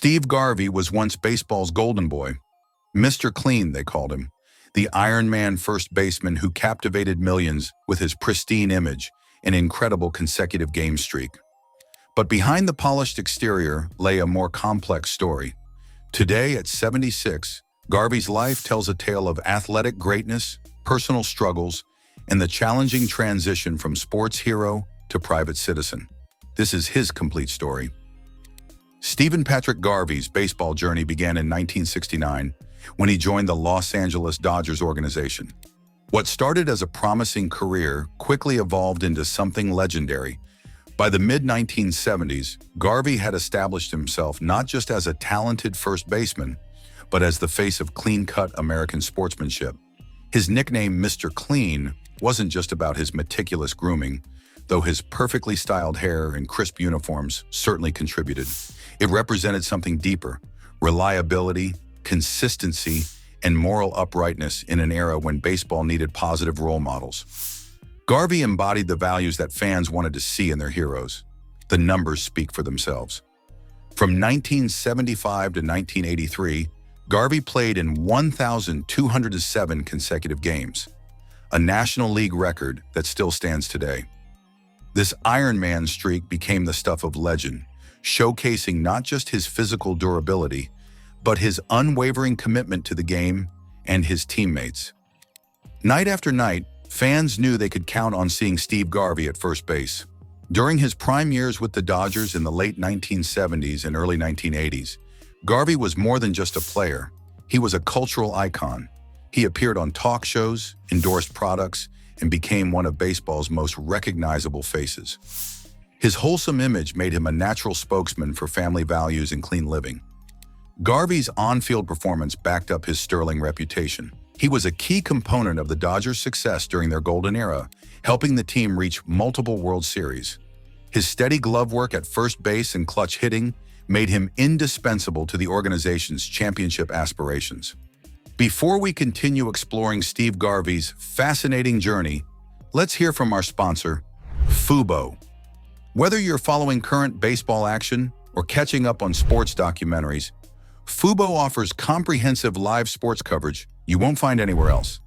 Steve Garvey was once baseball's golden boy. Mr. Clean, they called him. The Iron Man first baseman who captivated millions with his pristine image and incredible consecutive game streak. But behind the polished exterior lay a more complex story. Today, at 76, Garvey's life tells a tale of athletic greatness, personal struggles, and the challenging transition from sports hero to private citizen. This is his complete story. Stephen Patrick Garvey's baseball journey began in 1969 when he joined the Los Angeles Dodgers organization. What started as a promising career quickly evolved into something legendary. By the mid-1970s, Garvey had established himself not just as a talented first baseman, but as the face of clean-cut American sportsmanship. His nickname, Mr. Clean, wasn't just about his meticulous grooming, though his perfectly styled hair and crisp uniforms certainly contributed. It represented something deeper: reliability, consistency, and moral uprightness in an era when baseball needed positive role models. Garvey embodied the values that fans wanted to see in their heroes. The numbers speak for themselves. From 1975 to 1983, Garvey played in 1,207 consecutive games, a National League record that still stands today. This Iron Man streak became the stuff of legend, showcasing not just his physical durability, but his unwavering commitment to the game and his teammates. Night after night, fans knew they could count on seeing Steve Garvey at first base. During his prime years with the Dodgers in the late 1970s and early 1980s, Garvey was more than just a player. He was a cultural icon. He appeared on talk shows, endorsed products, and became one of baseball's most recognizable faces. His wholesome image made him a natural spokesman for family values and clean living. Garvey's on-field performance backed up his sterling reputation. He was a key component of the Dodgers' success during their golden era, helping the team reach multiple World Series. His steady glove work at first base and clutch hitting made him indispensable to the organization's championship aspirations. Before we continue exploring Steve Garvey's fascinating journey, let's hear from our sponsor, Fubo. Whether you're following current baseball action or catching up on sports documentaries, Fubo offers comprehensive live sports coverage you won't find anywhere else.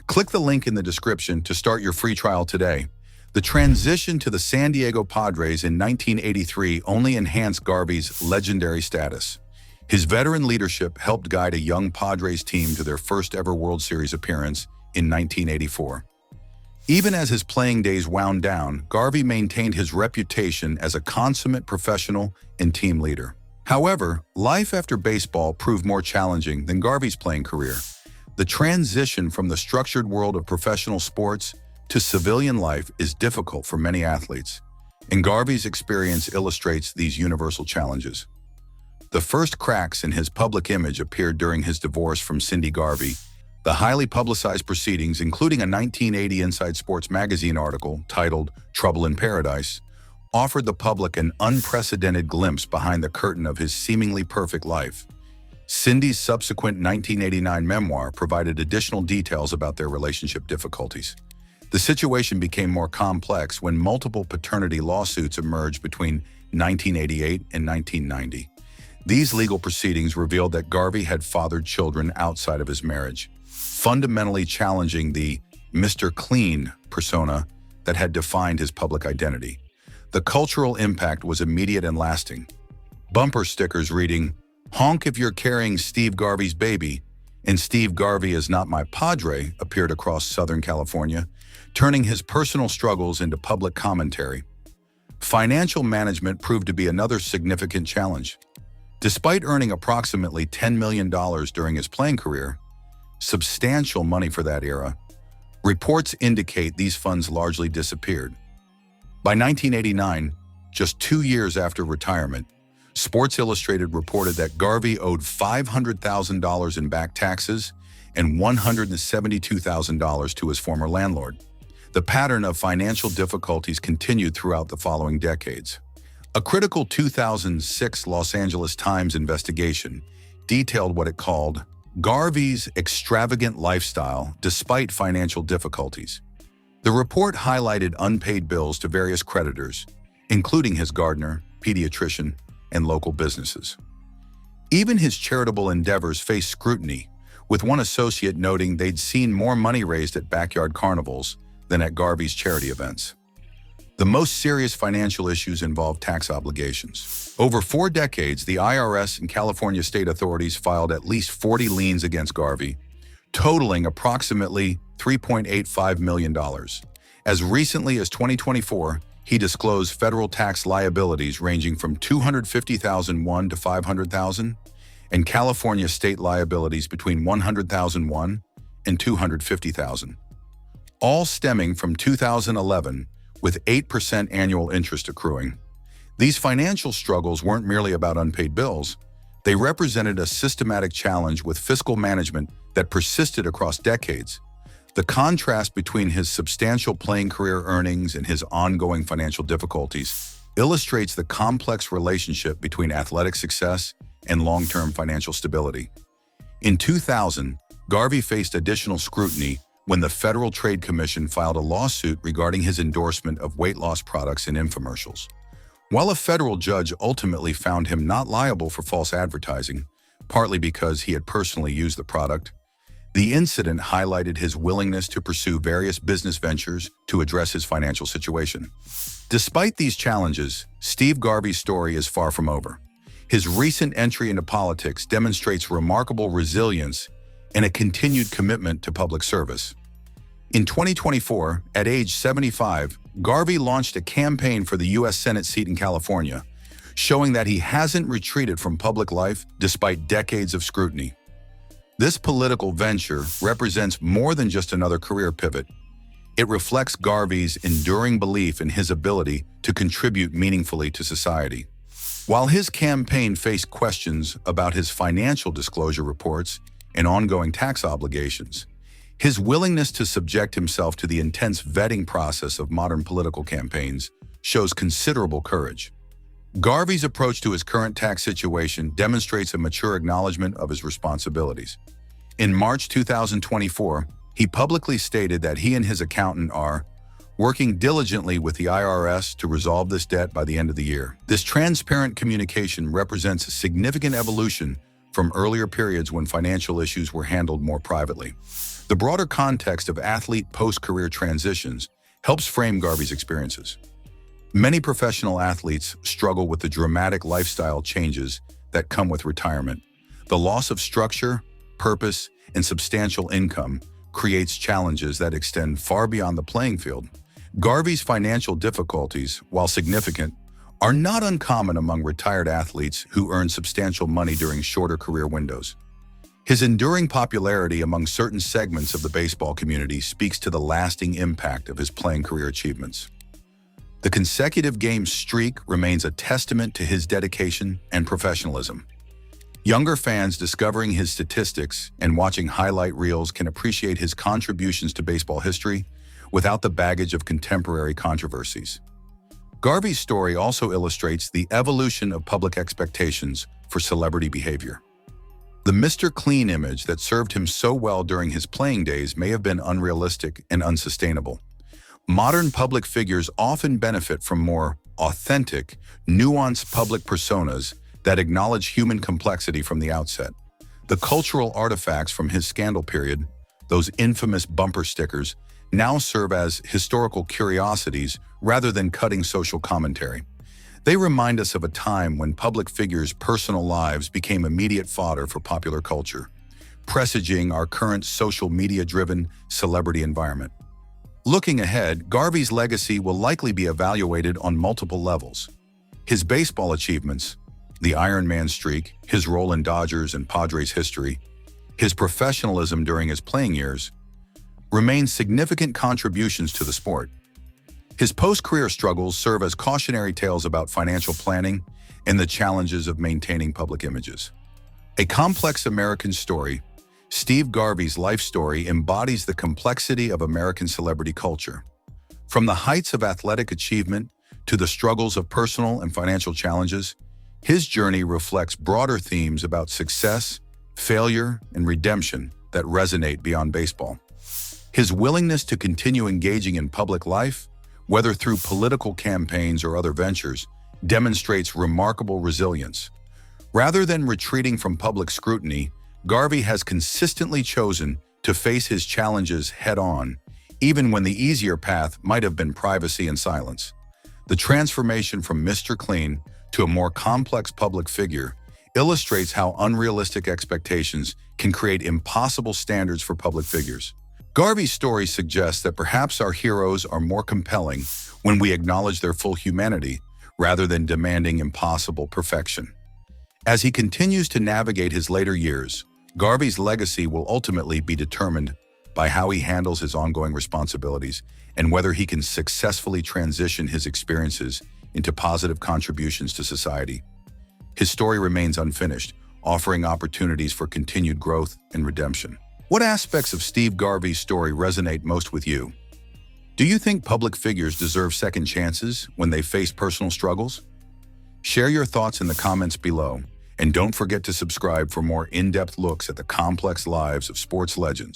Click the link in the description to start your free trial today. The transition to the San Diego Padres in 1983 only enhanced Garvey's legendary status. His veteran leadership helped guide a young Padres team to their first ever World Series appearance in 1984. Even as his playing days wound down, Garvey maintained his reputation as a consummate professional and team leader. However, life after baseball proved more challenging than Garvey's playing career. The transition from the structured world of professional sports to civilian life is difficult for many athletes, and Garvey's experience illustrates these universal challenges. The first cracks in his public image appeared during his divorce from Cindy Garvey. The highly publicized proceedings, including a 1980 Inside Sports magazine article titled "Trouble in Paradise," offered the public an unprecedented glimpse behind the curtain of his seemingly perfect life. Cindy's subsequent 1989 memoir provided additional details about their relationship difficulties. The situation became more complex when multiple paternity lawsuits emerged between 1988 and 1990. These legal proceedings revealed that Garvey had fathered children outside of his marriage, fundamentally challenging the Mr. Clean persona that had defined his public identity. The cultural impact was immediate and lasting. Bumper stickers reading, "Honk if you're carrying Steve Garvey's baby," and "Steve Garvey is not my Padre" appeared across Southern California, turning his personal struggles into public commentary. Financial management proved to be another significant challenge. Despite earning approximately $10 million during his playing career, substantial money for that era, reports indicate these funds largely disappeared. By 1989, just 2 years after retirement, Sports Illustrated reported that Garvey owed $500,000 in back taxes and $172,000 to his former landlord. The pattern of financial difficulties continued throughout the following decades. A critical 2006 Los Angeles Times investigation detailed what it called Garvey's extravagant lifestyle despite financial difficulties. The report highlighted unpaid bills to various creditors, including his gardener, pediatrician, and local businesses. Even his charitable endeavors faced scrutiny, with one associate noting they'd seen more money raised at backyard carnivals than at Garvey's charity events. The most serious financial issues involve tax obligations. Over 4 decades, the IRS and California state authorities filed at least 40 liens against Garvey, totaling approximately $3.85 million. As recently as 2024, he disclosed federal tax liabilities ranging from $250,001 to $500,000, and California state liabilities between $100,001 and $250,000, all stemming from 2011, with 8% annual interest accruing. These financial struggles weren't merely about unpaid bills. They represented a systematic challenge with fiscal management that persisted across decades. The contrast between his substantial playing career earnings and his ongoing financial difficulties illustrates the complex relationship between athletic success and long-term financial stability. In 2000, Garvey faced additional scrutiny when the Federal Trade Commission filed a lawsuit regarding his endorsement of weight loss products in infomercials. While a federal judge ultimately found him not liable for false advertising, partly because he had personally used the product, the incident highlighted his willingness to pursue various business ventures to address his financial situation. Despite these challenges, Steve Garvey's story is far from over. His recent entry into politics demonstrates remarkable resilience and a continued commitment to public service. In 2024, at age 75, Garvey launched a campaign for the U.S. Senate seat in California, showing that he hasn't retreated from public life despite decades of scrutiny. This political venture represents more than just another career pivot. It reflects Garvey's enduring belief in his ability to contribute meaningfully to society. While his campaign faced questions about his financial disclosure reports and ongoing tax obligations, his willingness to subject himself to the intense vetting process of modern political campaigns shows considerable courage. Garvey's approach to his current tax situation demonstrates a mature acknowledgement of his responsibilities. In March 2024, he publicly stated that he and his accountant are working diligently with the IRS to resolve this debt by the end of the year. This transparent communication represents a significant evolution from earlier periods when financial issues were handled more privately. The broader context of athlete post-career transitions helps frame Garvey's experiences. Many professional athletes struggle with the dramatic lifestyle changes that come with retirement. The loss of structure, purpose, and substantial income creates challenges that extend far beyond the playing field. Garvey's financial difficulties, while significant, are not uncommon among retired athletes who earn substantial money during shorter career windows. His enduring popularity among certain segments of the baseball community speaks to the lasting impact of his playing career achievements. The consecutive game streak remains a testament to his dedication and professionalism. Younger fans discovering his statistics and watching highlight reels can appreciate his contributions to baseball history without the baggage of contemporary controversies. Garvey's story also illustrates the evolution of public expectations for celebrity behavior. The Mr. Clean image that served him so well during his playing days may have been unrealistic and unsustainable. Modern public figures often benefit from more authentic, nuanced public personas that acknowledge human complexity from the outset. The cultural artifacts from his scandal period, those infamous bumper stickers, now serve as historical curiosities rather than cutting social commentary. They remind us of a time when public figures' personal lives became immediate fodder for popular culture, presaging our current social media-driven celebrity environment. Looking ahead, Garvey's legacy will likely be evaluated on multiple levels. His baseball achievements, the Iron Man streak, his role in Dodgers and Padres history, his professionalism during his playing years, remain significant contributions to the sport. His post-career struggles serve as cautionary tales about financial planning and the challenges of maintaining public images. A complex American story, Steve Garvey's life story embodies the complexity of American celebrity culture. From the heights of athletic achievement to the struggles of personal and financial challenges, his journey reflects broader themes about success, failure, and redemption that resonate beyond baseball. His willingness to continue engaging in public life, whether through political campaigns or other ventures, demonstrates remarkable resilience. Rather than retreating from public scrutiny, Garvey has consistently chosen to face his challenges head-on, even when the easier path might have been privacy and silence. The transformation from Mr. Clean to a more complex public figure illustrates how unrealistic expectations can create impossible standards for public figures. Garvey's story suggests that perhaps our heroes are more compelling when we acknowledge their full humanity rather than demanding impossible perfection. As he continues to navigate his later years, Garvey's legacy will ultimately be determined by how he handles his ongoing responsibilities and whether he can successfully transition his experiences into positive contributions to society. His story remains unfinished, offering opportunities for continued growth and redemption. What aspects of Steve Garvey's story resonate most with you? Do you think public figures deserve second chances when they face personal struggles? Share your thoughts in the comments below, and don't forget to subscribe for more in-depth looks at the complex lives of sports legends.